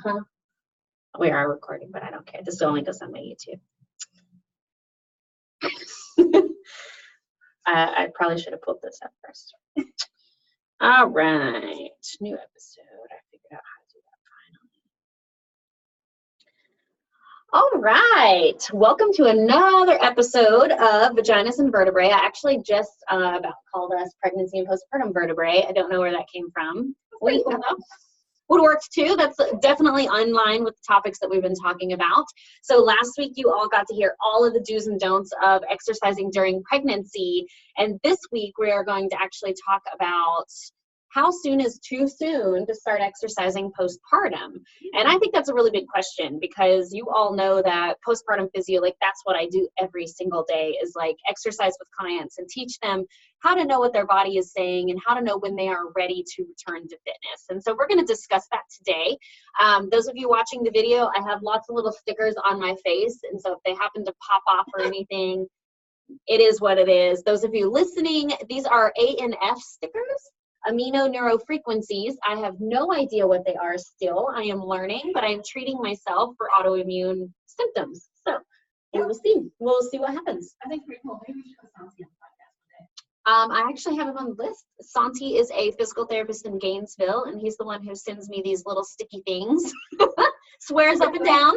Huh? We are recording, but I don't care. This only goes on my YouTube. I probably should have pulled this up first. All right, new episode. I figured out how to do that finally. All right, welcome to another episode of Vaginas and Vertebrae. I actually just about called us pregnancy and postpartum vertebrae. I don't know where that came from. Would work too. That's definitely in line with the topics that we've been talking about. So last week you all got to hear all of the do's and don'ts of exercising during pregnancy. And this week we are going to actually talk about how soon is too soon to start exercising postpartum. And I think that's a really big question because you all know that postpartum physio, like that's what I do every single day is like exercise with clients and teach them how to know what their body is saying and how to know when they are ready to return to fitness. And so we're going to discuss that today. Those of you watching the video, I have lots of little stickers on my face. And so if they happen to pop off or anything, it is what it is. Those of you listening, these are A and F stickers. Amino neurofrequencies. I have no idea what they are still. I am learning, but I am treating myself for autoimmune symptoms. So we will see. We'll see what happens. I think pretty cool. Maybe we should put Santi on the podcast one day. I actually have him on the list. Santi is a physical therapist in Gainesville, and he's the one who sends me these little sticky things. Swears up and down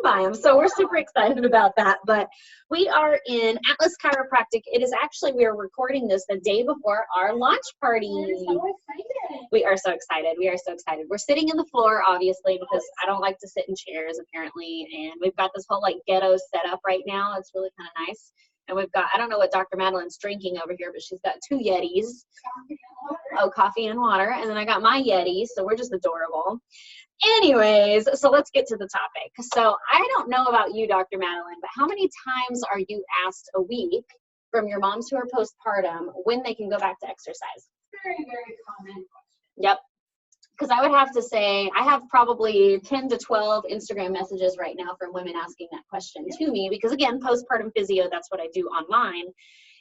by him. So we're super excited about that. But we are in Atlas Chiropractic. It is actually, we are recording this the day before our launch party. We're so excited. We are so excited. We are so excited. We're sitting in the floor, obviously, because I don't like to sit in chairs, apparently. And we've got this whole like ghetto setup right now. It's really kind of nice. And we've got, I don't know what Dr. Madalyn's drinking over here, but she's got 2 Yetis. Coffee and water. And then I got my Yeti, so we're just adorable. Anyways, so let's get to the topic. So I don't know about you, Dr. Madalyn, but how many times are you asked a week from your moms who are postpartum when they can go back to exercise? Very, very common question. Yep. Because I would have to say, I have probably 10 to 12 Instagram messages right now from women asking that question to me because, again, postpartum physio, that's what I do online.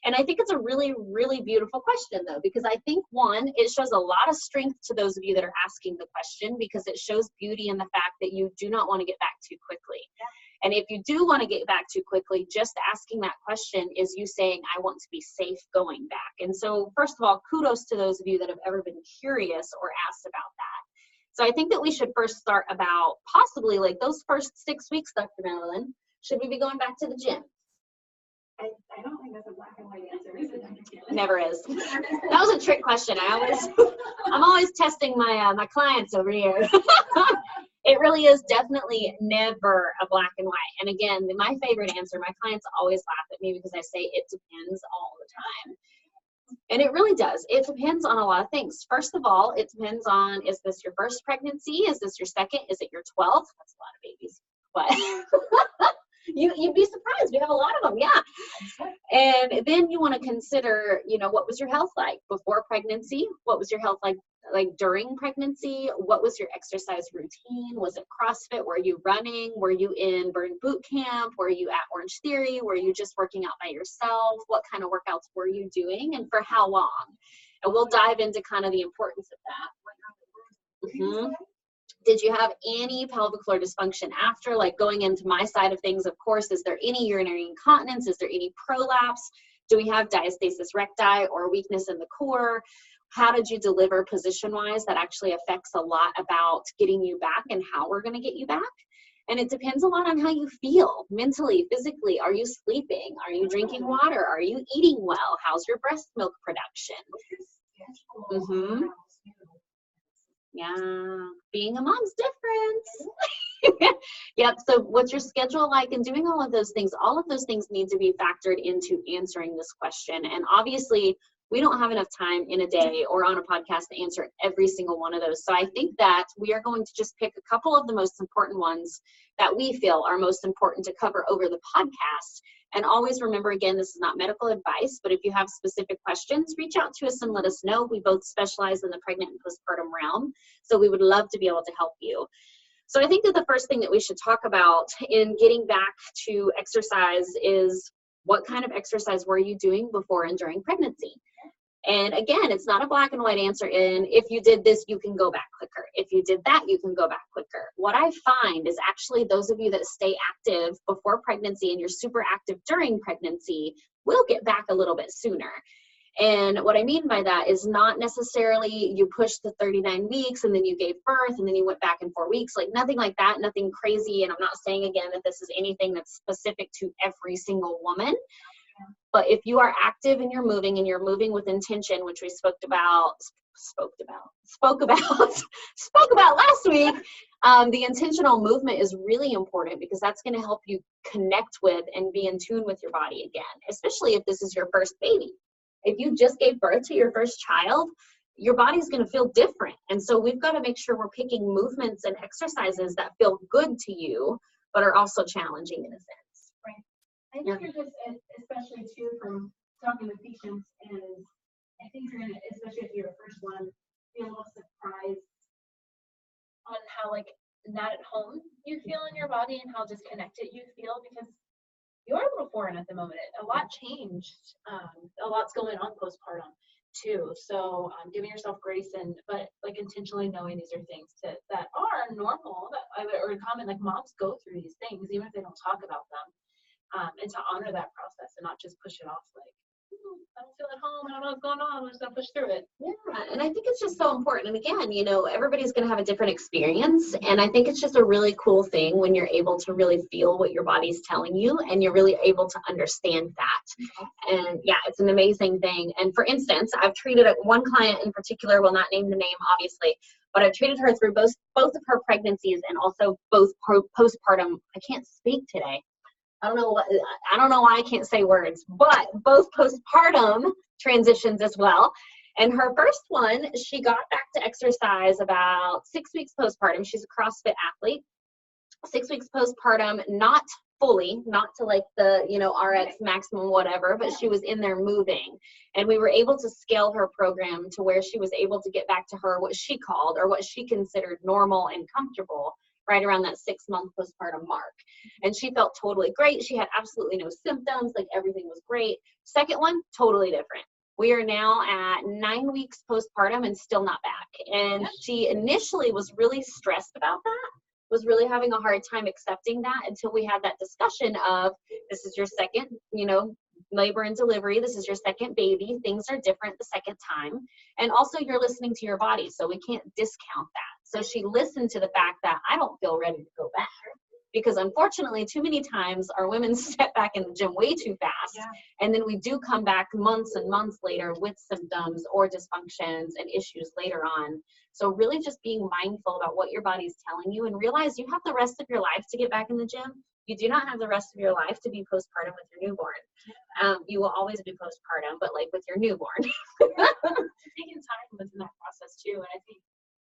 And I think it's a really, really beautiful question, though, because I think, one, it shows a lot of strength to those of you that are asking the question because it shows beauty in the fact that you do not want to get back too quickly. Yeah. And if you do want to get back too quickly, just asking that question is you saying, I want to be safe going back. And so, first of all, kudos to those of you that have ever been curious or asked about that. So I think that we should first start about possibly like those first 6 weeks, Dr. Madalyn, should we be going back to the gym? I don't think that's a black and white answer, is it, Dr. Kaylee? Never is. That was a trick question. I'm always testing my my clients over here. It really is definitely never a black and white. And again, my favorite answer, my clients always laugh at me because I say it depends all the time. And it really does. It depends on a lot of things. First of all, it depends on, is this your first pregnancy? Is this your second? Is it your 12th? That's a lot of babies. But you'd be surprised. We have a lot of them, yeah. And then you want to consider, you know, what was your health like before pregnancy? What was your health like during pregnancy? What was your exercise routine? Was it CrossFit? Were you running? Were you in Burn Boot Camp? Were you at Orange Theory? Were you just working out by yourself? What kind of workouts were you doing and for how long? And we'll dive into kind of the importance of that. Mm-hmm. Did you have any pelvic floor dysfunction after, like going into my side of things? Of course, is there any urinary incontinence? Is there any prolapse? Do we have diastasis recti or weakness in the core? How did you deliver position-wise? That actually affects a lot about getting you back and how we're going to get you back. And it depends a lot on how you feel mentally, physically. Are you sleeping? Are you drinking water? Are you eating well? How's your breast milk production? Mm-hmm. Yeah, being a mom's different. Yep, so what's your schedule like and doing all of those things need to be factored into answering this question. And obviously, we don't have enough time in a day or on a podcast to answer every single one of those. So I think that we are going to just pick a couple of the most important ones that we feel are most important to cover over the podcast. And always remember, again, this is not medical advice, but if you have specific questions, reach out to us and let us know. We both specialize in the pregnant and postpartum realm, so we would love to be able to help you. So I think that the first thing that we should talk about in getting back to exercise is what kind of exercise were you doing before and during pregnancy? And again, it's not a black and white answer in if you did this, you can go back quicker. If you did that, you can go back quicker. What I find is actually those of you that stay active before pregnancy and you're super active during pregnancy will get back a little bit sooner. And what I mean by that is not necessarily you pushed the 39 weeks and then you gave birth and then you went back in 4 weeks, like nothing like that, nothing crazy. And I'm not saying again that this is anything that's specific to every single woman. But if you are active and you're moving with intention, which we spoke about last week, the intentional movement is really important because that's going to help you connect with and be in tune with your body again, especially if this is your first baby. If you just gave birth to your first child, your body's going to feel different. And so we've got to make sure we're picking movements and exercises that feel good to you, but are also challenging in a sense. Right. I think you're just, especially too, from talking with patients, and I think you're gonna, especially if you're the first one, be a little surprised on how like not at home you feel in your body and how disconnected you feel, because you are a little foreign at the moment. A lot changed. A lot's going on postpartum too. So giving yourself grace, but like intentionally knowing these are things that are normal, or common, like moms go through these things even if they don't talk about them. And to honor that process and not just push it off like, I don't feel at home, I don't know what's going on, I'm just gonna push through it. Yeah, and I think it's just so important. And again, everybody's going to have a different experience. And I think it's just a really cool thing when you're able to really feel what your body's telling you and you're really able to understand that. And yeah, it's an amazing thing. And for instance, I've treated one client in particular, will not name the name, obviously, but I've treated her through both of her pregnancies and also both postpartum. I can't speak today. I don't know why I can't say words, but both postpartum transitions as well. And her first one, she got back to exercise about 6 weeks postpartum. She's a CrossFit athlete. 6 weeks postpartum, not fully, not to like the, RX maximum, whatever, but she was in there moving. And we were able to scale her program to where she was able to get back to her, what she called, or what she considered normal and comfortable, right around that 6-month postpartum mark. And she felt totally great. She had absolutely no symptoms, like everything was great. Second one, totally different. We are now at 9 weeks postpartum and still not back. And she initially was really stressed about that, was really having a hard time accepting that until we had that discussion of, this is your second, labor and delivery. This is your second baby. Things are different the second time. And also you're listening to your body. So we can't discount that. So she listened to the fact that I don't feel ready to go back. Because unfortunately, too many times our women step back in the gym way too fast. Yeah. And then we do come back months and months later with symptoms or dysfunctions and issues later on. So really just being mindful about what your body's telling you and realize you have the rest of your life to get back in the gym. You do not have the rest of your life to be postpartum with your newborn. You will always be postpartum, but like with your newborn. Taking time within that process too. And I think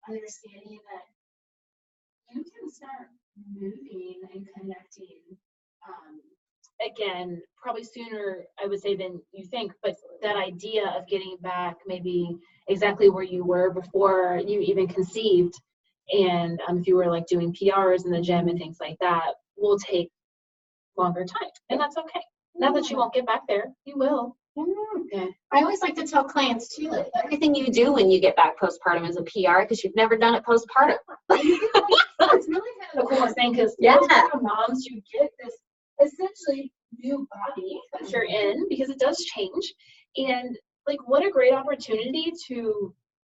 understanding that you can start moving and connecting again, probably sooner, I would say, than you think, but that idea of getting back maybe exactly where you were before you even conceived, and if you were like doing PRs in the gym and things like that, will take longer time, and that's okay. Not that you won't get back there, you will. Okay. I always like to tell clients too, like everything you do when you get back postpartum is a PR because you've never done it postpartum. It's really kind of the coolest thing because moms, you get this essentially new body that you're in because it does change, and like what a great opportunity to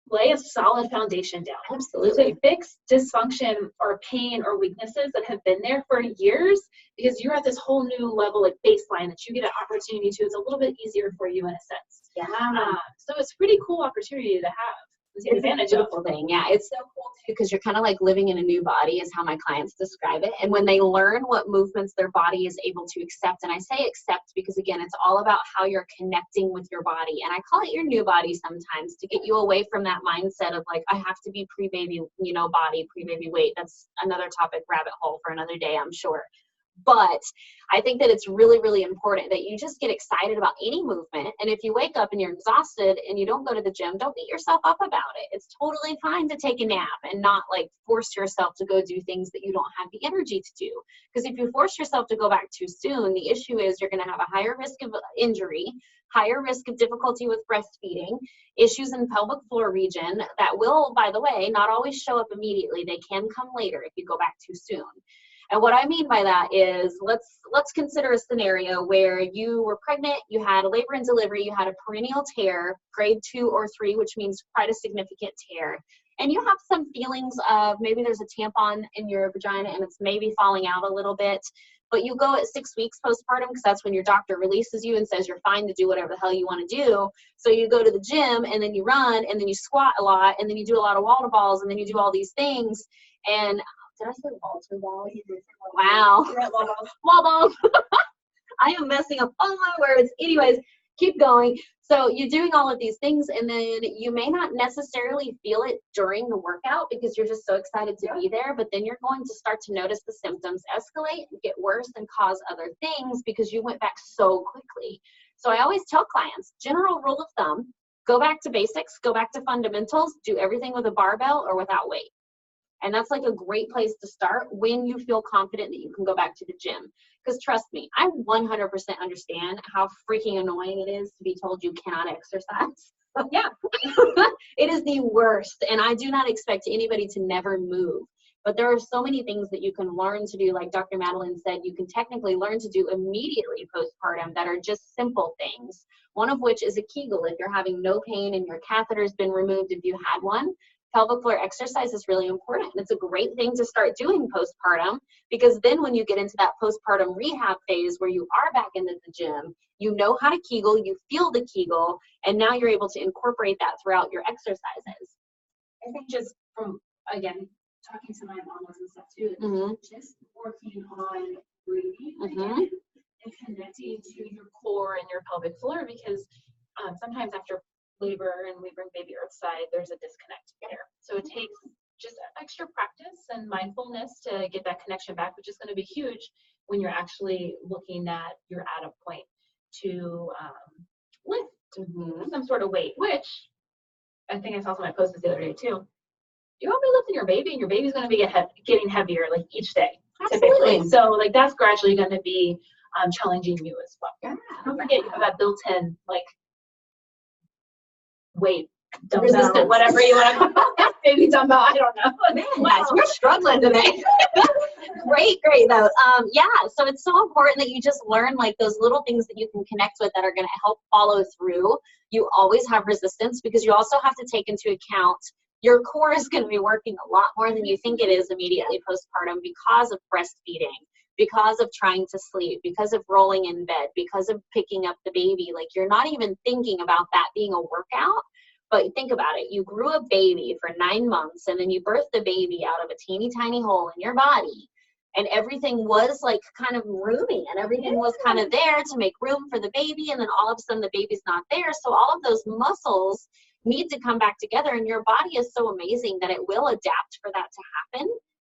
lay a solid foundation down. Absolutely. To fix dysfunction or pain or weaknesses that have been there for years, because you're at this whole new level, like baseline that you get an opportunity to. It's a little bit easier for you in a sense. Yeah. So it's a pretty cool opportunity to have. Take advantage of. Beautiful thing. Yeah, it's so cool too because you're kind of like living in a new body is how my clients describe it. And when they learn what movements their body is able to accept, and I say accept because again, it's all about how you're connecting with your body. And I call it your new body sometimes to get you away from that mindset of like, I have to be pre-baby, body, pre-baby weight. That's another topic, rabbit hole for another day, I'm sure. But I think that it's really, really important that you just get excited about any movement. And if you wake up and you're exhausted and you don't go to the gym, don't beat yourself up about it. It's totally fine to take a nap and not like force yourself to go do things that you don't have the energy to do. Because if you force yourself to go back too soon, the issue is you're going to have a higher risk of injury, higher risk of difficulty with breastfeeding, issues in pelvic floor region that will, by the way, not always show up immediately. They can come later if you go back too soon. And what I mean by that is let's consider a scenario where you were pregnant, you had a labor and delivery, you had a perineal tear, grade 2 or 3, which means quite a significant tear. And you have some feelings of maybe there's a tampon in your vagina and it's maybe falling out a little bit. But you go at 6 weeks postpartum because that's when your doctor releases you and says you're fine to do whatever the hell you want to do. So you go to the gym and then you run and then you squat a lot and then you do a lot of wall to balls and then you do all these things. And did I say wall to balls? Wow. Wall balls. I am messing up all my words. Anyways, keep going. So you're doing all of these things and then you may not necessarily feel it during the workout because you're just so excited to be there, but then you're going to start to notice the symptoms escalate and get worse and cause other things because you went back so quickly. So I always tell clients, general rule of thumb, go back to basics, go back to fundamentals, do everything with a barbell or without weight. And that's like a great place to start when you feel confident that you can go back to the gym. Because trust me, I 100% understand how freaking annoying it is to be told you cannot exercise. Yeah. It is the worst. And I do not expect anybody to never move. But there are so many things that you can learn to do. Like Dr. Madalyn said, you can technically learn to do immediately postpartum that are just simple things. One of which is a Kegel if you're having no pain and your catheter's been removed if you had one. Pelvic floor exercise is really important. It's a great thing to start doing postpartum because then when you get into that postpartum rehab phase where you are back into the gym, you know how to Kegel, you feel the Kegel, and now you're able to incorporate that throughout your exercises. I think just from, again, talking to my mamas and stuff too, just working on breathing again and connecting to your core and your pelvic floor because sometimes after labor and we bring baby earthside, there's a disconnect there. So it takes just extra practice and mindfulness to get that connection back, which is going to be huge when you're actually looking at you're at a point to lift some sort of weight, which I think I saw some of my posts the other day too. You're going to be lifting your baby and your baby's going to be getting heavier like each day. Absolutely. Typically. So like that's gradually going to be challenging you as well. Yeah. Don't forget you have that built-in like weight, dumbbell, whatever you want to call it. Maybe dumbbell, I don't know. Man, guys, we're struggling today. Great though. Yeah, so it's so important that you just learn like those little things that you can connect with that are going to help follow through. You always have resistance because you also have to take into account your core is going to be working a lot more than you think it is immediately postpartum because of breastfeeding, because of trying to sleep, because of rolling in bed, because of picking up the baby. Like you're not even thinking about that being a workout, but think about it. You grew a baby for 9 months and then you birthed the baby out of a teeny tiny hole in your body and everything was like kind of roomy and everything was kind of there to make room for the baby. And then all of a sudden the baby's not there. So all of those muscles need to come back together and your body is so amazing that it will adapt for that to happen.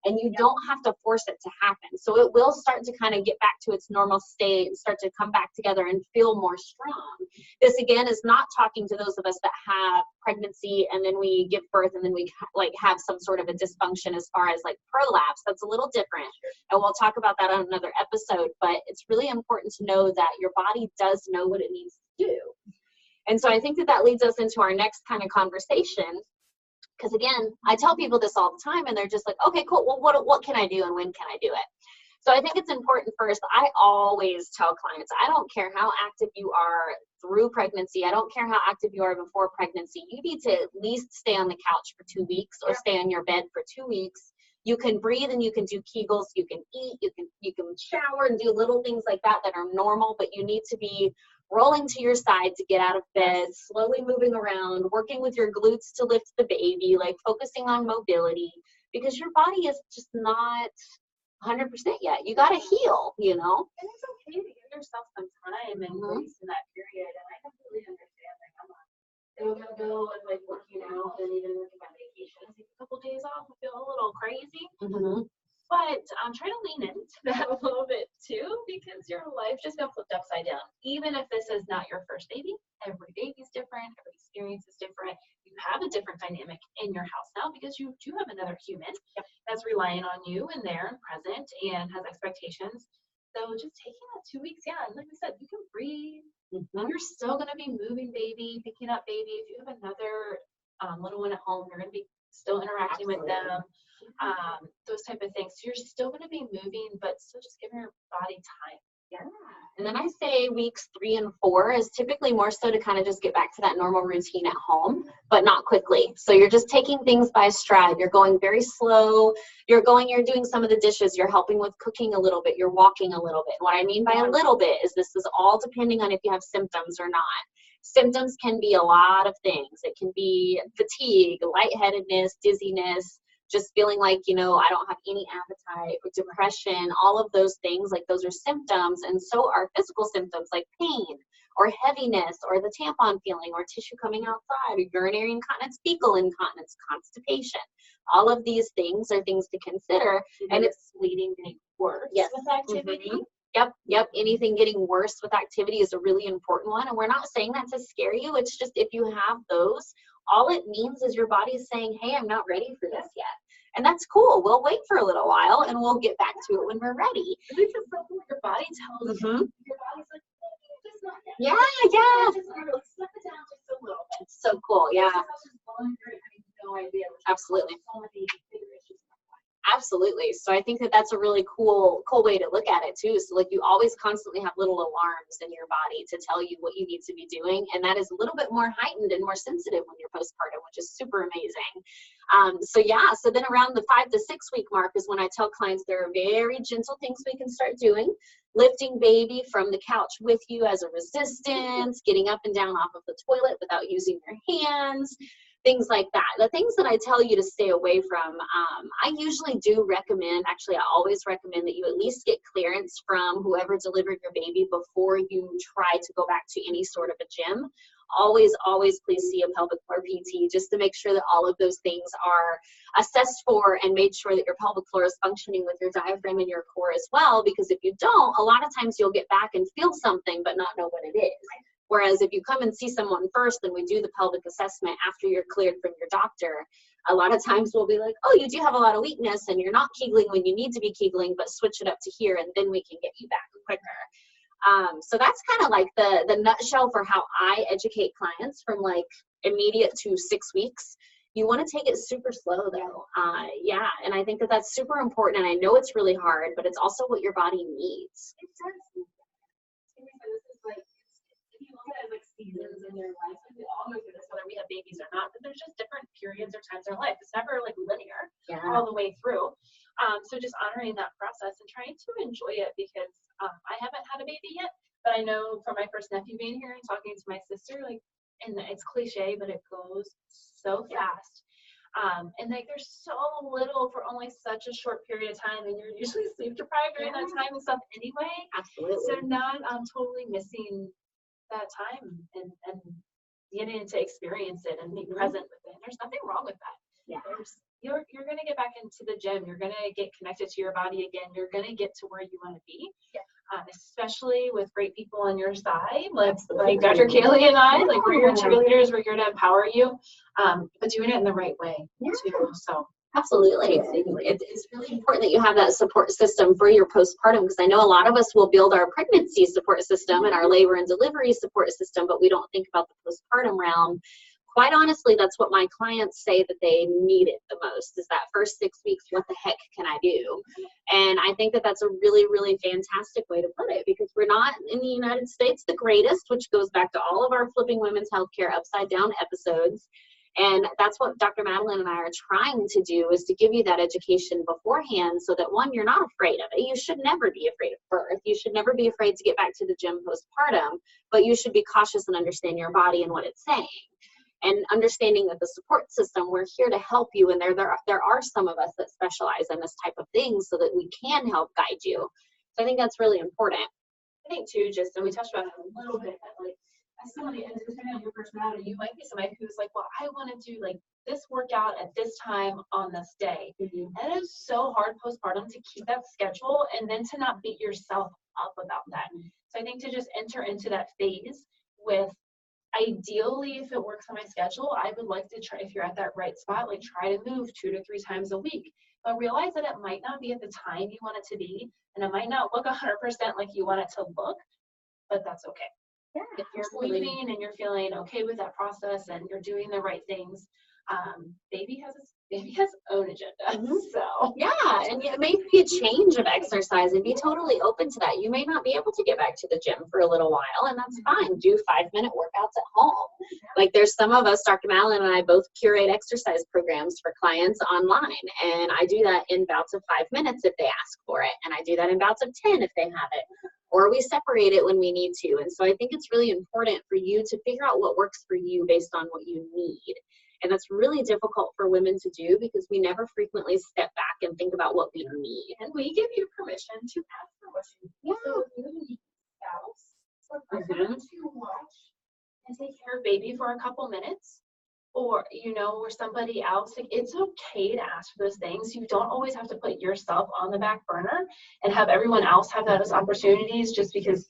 And you don't have to force it to happen. So it will start to kind of get back to its normal state and start to come back together and feel more strong. This, again, is not talking to those of us that have pregnancy and then we give birth and then we like have some sort of a dysfunction as far as like prolapse. That's a little different. And we'll talk about that on another episode. But it's really important to know that your body does know what it needs to do. And so I think that that leads us into our next kind of conversation. Because again, I tell people this all the time and they're just like, okay, cool. Well, what can I do and when can I do it? So I think it's important first. I always tell clients, I don't care how active you are through pregnancy. I don't care how active you are before pregnancy. You need to at least stay on the couch for 2 weeks or stay on your bed for 2 weeks. You can breathe and you can do Kegels. You can eat, you can shower and do little things like that that are normal, but you need to be rolling to your side to get out of bed, slowly moving around, working with your glutes to lift the baby, like focusing on mobility, because your body is just not 100% yet. You got to heal, you know? And it's okay to give yourself some time and grace in that period. And I completely understand. Like, I'm going to go and like working out and even working on vacation. Take a couple days off. I feel a little crazy. But try to lean into that a little bit too, because your life just got flipped upside down. Even if this is not your first baby, every baby's different, every experience is different. You have a different dynamic in your house now because you do have another human that's relying on you and there and present and has expectations. So just taking that 2 weeks, and like I said, you can breathe. You're still going to be moving baby, picking up baby. If you have another little one at home, you're going to be still interacting with them. Those type of things. So you're still going to be moving, but still just giving your body time. Yeah. And then I say weeks 3 and 4 is typically more so to kind of just get back to that normal routine at home, but not quickly. So you're just taking things by stride. You're going very slow. You're doing some of the dishes. You're helping with cooking a little bit. You're walking a little bit. What I mean by a little bit is this is all depending on if you have symptoms or not. Symptoms can be a lot of things. It can be fatigue, lightheadedness, dizziness, just feeling like, I don't have any appetite, or depression, all of those things, like those are symptoms. And so are physical symptoms like pain or heaviness or the tampon feeling or tissue coming outside or urinary incontinence, fecal incontinence, constipation. All of these things are things to consider. And it's bleeding getting worse with activity. Yep. Anything getting worse with activity is a really important one. And we're not saying that to scare you. It's just if you have those, all it means is your body is saying, hey, I'm not ready for this yet. And that's cool. We'll wait for a little while and we'll get back to it when we're ready. This is something your body tells you. Your body's like, just not yet. Yeah. Just really slip it down just a little bit. It's so cool. Yeah. No idea. Absolutely. So many bigger issues. Absolutely. So I think that that's a really cool way to look at it too. So like you always constantly have little alarms in your body to tell you what you need to be doing. And that is a little bit more heightened and more sensitive when you're postpartum, which is super amazing. So then around the 5 to 6 week mark is when I tell clients there are very gentle things we can start doing. Lifting baby from the couch with you as a resistance, getting up and down off of the toilet without using your hands. Things like that. The things that I tell you to stay away from, I usually do recommend, actually I always recommend that you at least get clearance from whoever delivered your baby before you try to go back to any sort of a gym. Always please see a pelvic floor PT just to make sure that all of those things are assessed for and made sure that your pelvic floor is functioning with your diaphragm and your core as well, because if you don't, a lot of times you'll get back and feel something but not know what it is. Whereas if you come and see someone first and we do the pelvic assessment after you're cleared from your doctor, a lot of times we'll be like, oh, you do have a lot of weakness and you're not Kegling when you need to be Kegling, but switch it up to here and then we can get you back quicker. So that's kind of like the nutshell for how I educate clients from like immediate to 6 weeks. You want to take it super slow though. And I think that that's super important. And I know it's really hard, but it's also what your body needs. It does. This is like, if you look at it like seasons in your life, and we all go through this, whether we have babies or not, but there's just different periods or times in our life. It's never like linear all the way through. So just honoring that process and trying to enjoy it, because I haven't had a baby yet, but I know from my first nephew being here and talking to my sister, like, and it's cliche, but it goes so fast. And like there's so little for only such a short period of time, and you're usually sleep deprived during that time and stuff anyway. Absolutely. So not totally missing that time and getting to experience it and be present with it. There's nothing wrong with that. Yeah. You're gonna get back into the gym. You're gonna get connected to your body again. You're gonna get to where you want to be. Especially with great people on your side, like Dr. Kaylee and I, like we're your cheerleaders, we're here to empower you, but doing it in the right way too. So absolutely. It's really important that you have that support system for your postpartum, because I know a lot of us will build our pregnancy support system and our labor and delivery support system, but we don't think about the postpartum realm. Quite honestly, that's what my clients say that they need it the most, is that first 6 weeks, what the heck can I do? And I think that that's a really, really fantastic way to put it, because we're not in the United States the greatest, which goes back to all of our Flipping Women's Healthcare Upside Down episodes. And that's what Dr. Madalyn and I are trying to do, is to give you that education beforehand so that, one, you're not afraid of it. You should never be afraid of birth. You should never be afraid to get back to the gym postpartum, but you should be cautious and understand your body and what it's saying. And understanding that the support system, we're here to help you. And there are some of us that specialize in this type of thing so that we can help guide you. So I think that's really important. I think too, just, and we touched about it a little bit, but like, as somebody, and depending on your personality, You might be somebody who's like, well, I want to do like this workout at this time on this day. And it is so hard postpartum to keep that schedule and then to not beat yourself up about that. So I think to just enter into that phase with, ideally, if it works on my schedule, I would like to try, if you're at that right spot, like try to move 2 to 3 times a week. But realize that it might not be at the time you want it to be, and it might not look 100% like you want it to look, but that's okay. Yeah, If you're moving and you're feeling okay with that process and you're doing the right things, baby has its own agenda. So yeah, and it may be a change of exercise and be totally open to that. You may not be able to get back to the gym for a little while, and that's fine. Do 5-minute workouts at home. Like there's some of us, Dr. Madalyn and I both curate exercise programs for clients online, and I do that in bouts of 5 minutes if they ask for it, and I do that in bouts of 10 if they have it, or we separate it when we need to. And so I think it's really important for you to figure out what works for you based on what you need. And that's really difficult for women to do because we never frequently step back and think about what we need. and we give you permission to ask for what you need. Yeah. So if you need spouse or someone to watch and take care of baby for a couple minutes, or or somebody else, like it's okay to ask for those things. You don't always have to put yourself on the back burner and have everyone else have those opportunities just because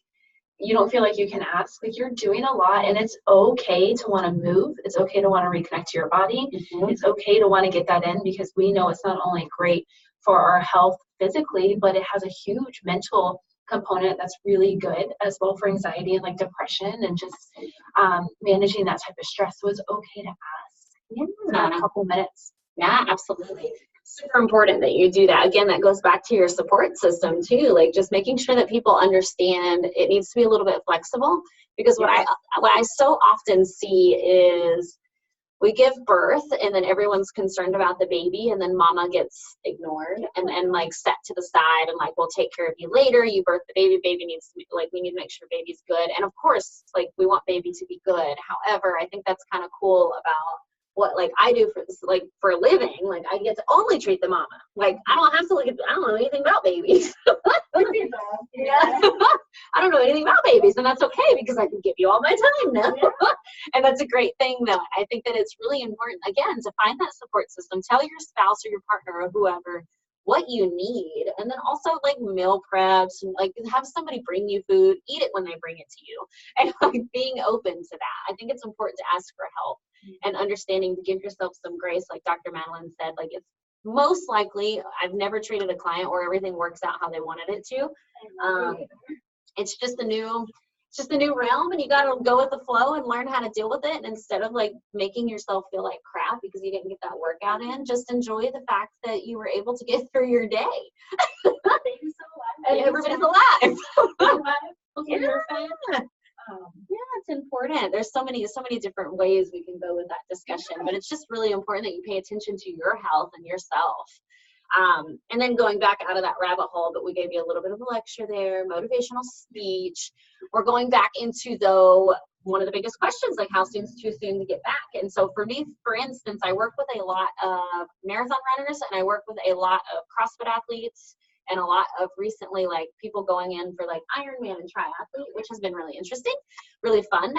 you don't feel like you can ask. Like you're doing a lot, and it's okay to want to move. It's okay to want to reconnect to your body. It's okay to want to get that in because we know it's not only great for our health physically, but it has a huge mental component that's really good as well for anxiety and like depression and just managing that type of stress. So it's okay to ask for a couple minutes. Yeah, absolutely. Super important that you do that. Again, that goes back to your support system too, like just making sure that people understand it needs to be a little bit flexible, because what I so often see is we give birth and then everyone's concerned about the baby, and then mama gets ignored and like set to the side and like, we'll take care of you later. You birth the baby needs to be like, we need to make sure baby's good. And of course, like we want baby to be good. However, I think that's kind of cool about what like I do for a living. Like I get to only treat the mama. Like I don't have to I don't know anything about babies. Yeah. I don't know anything about babies, and that's okay because I can give you all my time now. And that's a great thing though. I think that it's really important again to find that support system. Tell your spouse or your partner or whoever what you need, and then also like meal preps and like have somebody bring you food, eat it when they bring it to you, and like being open to that. I think it's important to ask for help and understanding to give yourself some grace. Like Dr. Madalyn said, like it's most likely, I've never treated a client where everything works out how they wanted it to. It's just a new realm, and you got to go with the flow and learn how to deal with it. And instead of like making yourself feel like crap because you didn't get that workout in, just enjoy the fact that you were able to get through your day. And everybody's alive. Yeah, it's important. There's so many different ways we can go with that discussion, but it's just really important that you pay attention to your health and yourself. And then going back out of that rabbit hole, but we gave you a little bit of a lecture there, motivational speech. We're going back into, though, one of the biggest questions, like how soon is too soon to get back? And so for me, for instance, I work with a lot of marathon runners, and I work with a lot of CrossFit athletes, and a lot of recently like people going in for like Ironman and triathlete, which has been really interesting, really fun.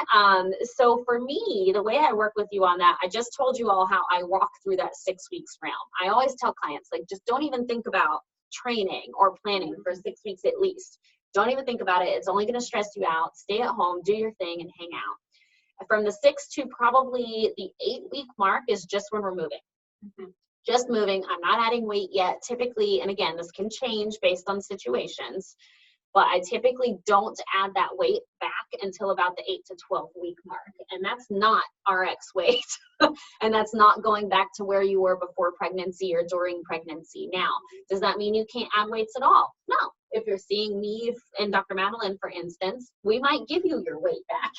So for me, the way I work with you on that, I just told you all how I walk through that 6 weeks realm. I always tell clients, like, just don't even think about training or planning for 6 weeks at least. Don't even think about it. It's only going to stress you out. Stay at home, do your thing, and hang out. From the 6 to probably the 8-week mark is just when we're moving. Just moving. I'm not adding weight yet. Typically, and again, this can change based on situations, but I typically don't add that weight back until about the 8 to 12 week mark. And that's not RX weight. And that's not going back to where you were before pregnancy or during pregnancy. Now, does that mean you can't add weights at all? No. If you're seeing me and Dr. Madalyn, for instance, we might give you your weight back.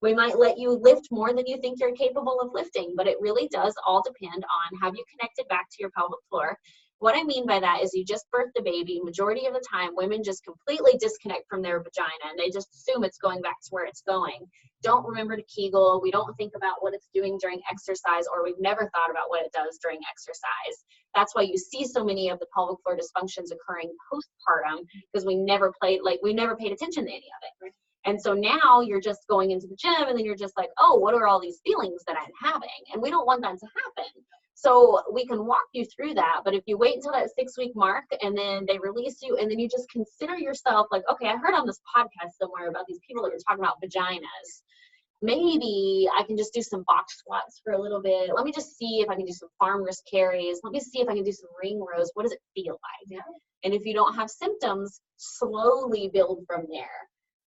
We might let you lift more than you think you're capable of lifting, but it really does all depend on, have you connected back to your pelvic floor? What I mean by that is you just birthed the baby. Majority of the time, women just completely disconnect from their vagina and they just assume it's going back to where it's going. Don't remember to Kegel. We don't think about what it's doing during exercise, or we've never thought about what it does during exercise. That's why you see so many of the pelvic floor dysfunctions occurring postpartum, because we never paid attention to any of it. And so now you're just going into the gym and then you're just like, oh, what are all these feelings that I'm having? And we don't want that to happen. So we can walk you through that. But if you wait until that 6-week mark and then they release you and then you just consider yourself like, okay, I heard on this podcast somewhere about these people that were talking about vaginas. Maybe I can just do some box squats for a little bit. Let me just see if I can do some farmer's carries. Let me see if I can do some ring rows. What does it feel like? Yeah. And if you don't have symptoms, slowly build from there.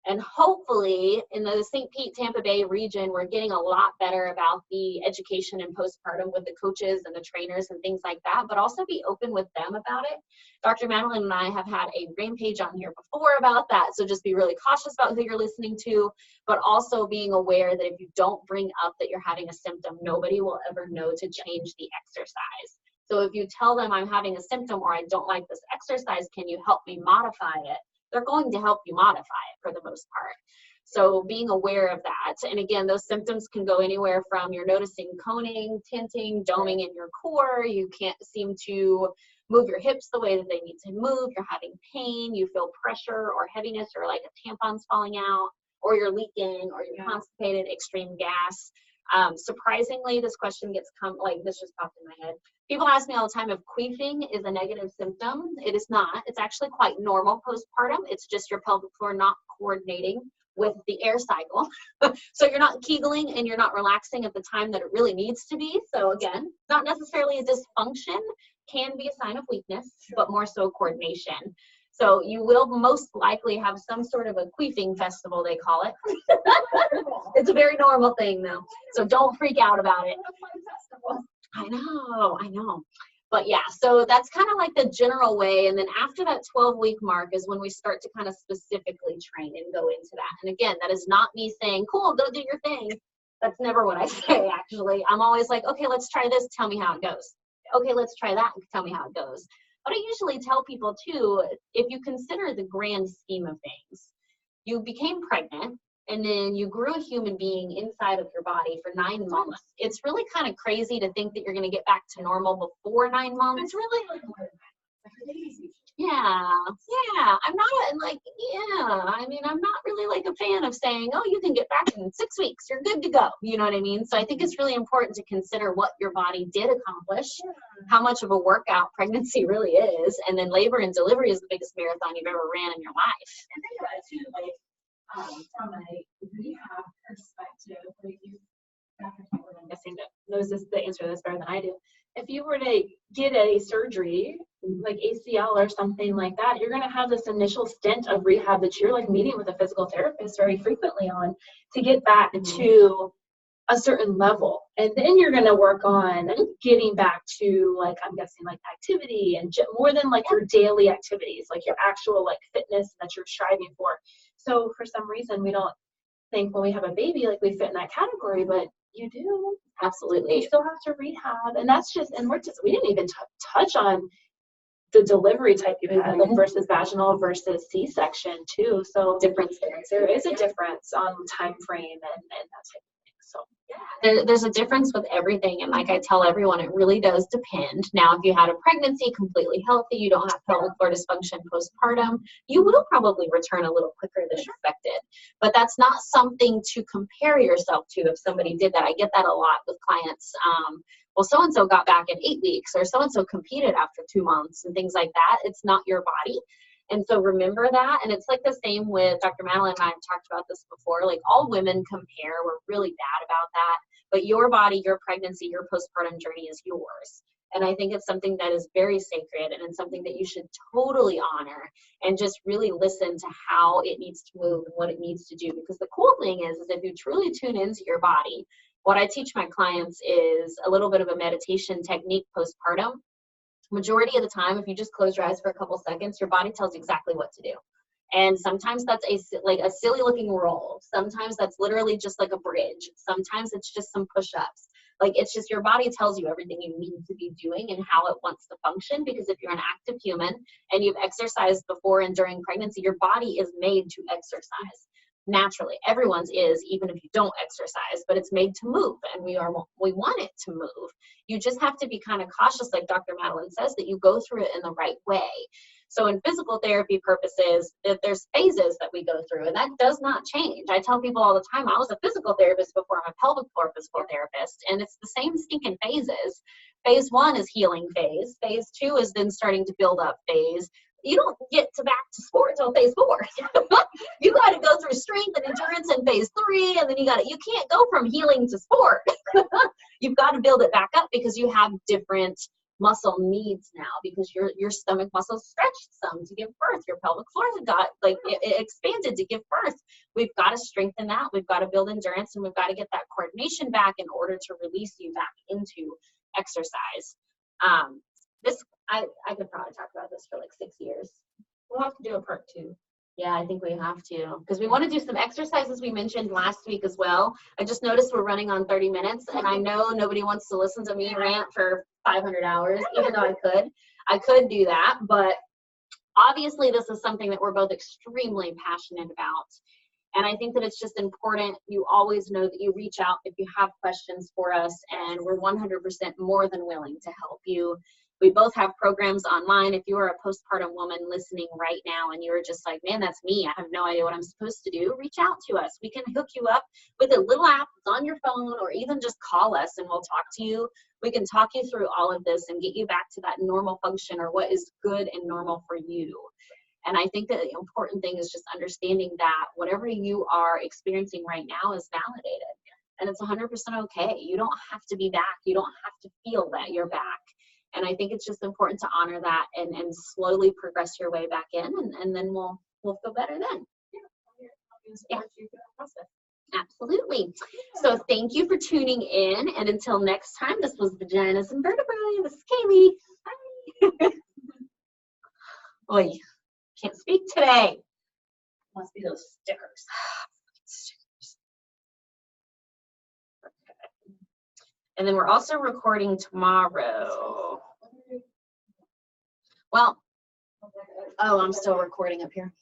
And hopefully in the St. Pete, Tampa Bay region, we're getting a lot better about the education and postpartum with the coaches and the trainers and things like that, but also be open with them about it. Dr. Madalyn and I have had a rampage on here before about that. So just be really cautious about who you're listening to, but also being aware that if you don't bring up that you're having a symptom, nobody will ever know to change the exercise. So if you tell them I'm having a symptom or I don't like this exercise, can you help me modify it? They're going to help you modify it for the most part. So being aware of that. And again, those symptoms can go anywhere from you're noticing coning, tenting, doming in your core. You can't seem to move your hips the way that they need to move. You're having pain. You feel pressure or heaviness or like a tampon's falling out, or you're leaking, or you're constipated, extreme gas. Surprisingly, this question gets this just popped in my head. People ask me all the time if queefing is a negative symptom. It is not. It's actually quite normal postpartum. It's just your pelvic floor not coordinating with the air cycle. So you're not kegeling and you're not relaxing at the time that it really needs to be. So again, not necessarily a dysfunction, can be a sign of weakness, but more so coordination. So you will most likely have some sort of a queefing festival, they call it. It's a very normal thing though. So don't freak out about it. I know. But yeah, so that's kind of like the general way. And then after that 12-week mark is when we start to kind of specifically train and go into that. And again, that is not me saying, cool, go do your thing. That's never what I say, actually. I'm always like, okay, let's try this. Tell me how it goes. Okay, let's try that. Tell me how it goes. But I usually tell people too, if you consider the grand scheme of things, you became pregnant and then you grew a human being inside of your body for 9 months. It's really kind of crazy to think that you're going to get back to normal before 9 months. It's really like more than that. Yeah. I'm not really like a fan of saying, oh, you can get back in 6 weeks. You're good to go. You know what I mean? So I think it's really important to consider what your body did accomplish, how much of a workout pregnancy really is, and then labor and delivery is the biggest marathon you've ever ran in your life. And think about it too, like from a rehab perspective, like you, Dr. Kaylee, I'm guessing that knows the answer to this better than I do. If you were to get a surgery, like ACL or something like that, you're going to have this initial stint of rehab that you're like meeting with a physical therapist very frequently on to get back to a certain level. And then you're going to work on getting back to, like, I'm guessing like activity and more than like your daily activities, like your actual like fitness that you're striving for. So for some reason, we don't think when we have a baby, like we fit in that category, but you do. Absolutely. You still have to rehab. And that's just, and we didn't even touch on the delivery type you had, like versus vaginal versus C-section too. So there is a difference on time frame and that type of thing. So there's a difference with everything. And like I tell everyone, it really does depend. Now, if you had a pregnancy completely healthy, you don't have pelvic floor dysfunction postpartum, you will probably return a little quicker than expected. But that's not something to compare yourself to if somebody did that. I get that a lot with clients. Well, so-and-so got back in 8 weeks, or so-and-so competed after 2 months and things like that. It's not your body. And so remember that. And it's like the same with Dr. Madalyn and I have talked about this before. Like, all women compare. We're really bad about that. But your body, your pregnancy, your postpartum journey is yours. And I think it's something that is very sacred, and it's something that you should totally honor and just really listen to how it needs to move and what it needs to do. Because the cool thing is if you truly tune into your body, what I teach my clients is a little bit of a meditation technique postpartum. Majority of the time, if you just close your eyes for a couple seconds, your body tells you exactly what to do. And sometimes that's a silly looking roll. Sometimes that's literally just like a bridge. Sometimes it's just some push-ups. Like, it's just your body tells you everything you need to be doing and how it wants to function. Because if you're an active human and you've exercised before and during pregnancy, your body is made to exercise. Naturally, everyone's is, even if you don't exercise, but it's made to move, and we want it to move. You just have to be kind of cautious, like Dr. Madalyn says, that you go through it in the right way. So in physical therapy purposes, there's phases that we go through, and that does not change. I tell people all the time, I was a physical therapist before I'm a pelvic floor physical therapist, and it's the same stinking phases. Phase 1 is healing phase. Phase 2 is then starting to build up phase. You don't get to back to sport till phase 4. You got to go through strength and endurance in phase 3, and then you can't go from healing to sport. You've got to build it back up because you have different muscle needs now, because your stomach muscles stretched some to give birth. Your pelvic floor got it expanded to give birth. We've got to strengthen that. We've got to build endurance, and we've got to get that coordination back in order to release you back into exercise. I could probably talk about this for like 6 years. We'll have to do a part 2. Yeah, I think we have to, because we want to do some exercises we mentioned last week as well. I just noticed we're running on 30 minutes, and I know nobody wants to listen to me rant for 500 hours, even though I could do that. But obviously this is something that we're both extremely passionate about. And I think that it's just important you always know that you reach out if you have questions for us, and we're 100% more than willing to help you. We both have programs online. If you are a postpartum woman listening right now and you're just like, man, that's me, I have no idea what I'm supposed to do, reach out to us. We can hook you up with a little app that's on your phone, or even just call us and we'll talk to you. We can talk you through all of this and get you back to that normal function, or what is good and normal for you. And I think that the important thing is just understanding that whatever you are experiencing right now is validated, and it's 100% okay. You don't have to be back. You don't have to feel that you're back. And I think it's just important to honor that and slowly progress your way back in, and then we'll feel better then. Yeah. Absolutely. So thank you for tuning in, and until next time, this was Vaginas and Vertebrae. This is Kaylee. Bye. Oy, can't speak today. Must be those stickers. And then we're also recording tomorrow. Well, oh, I'm still recording up here.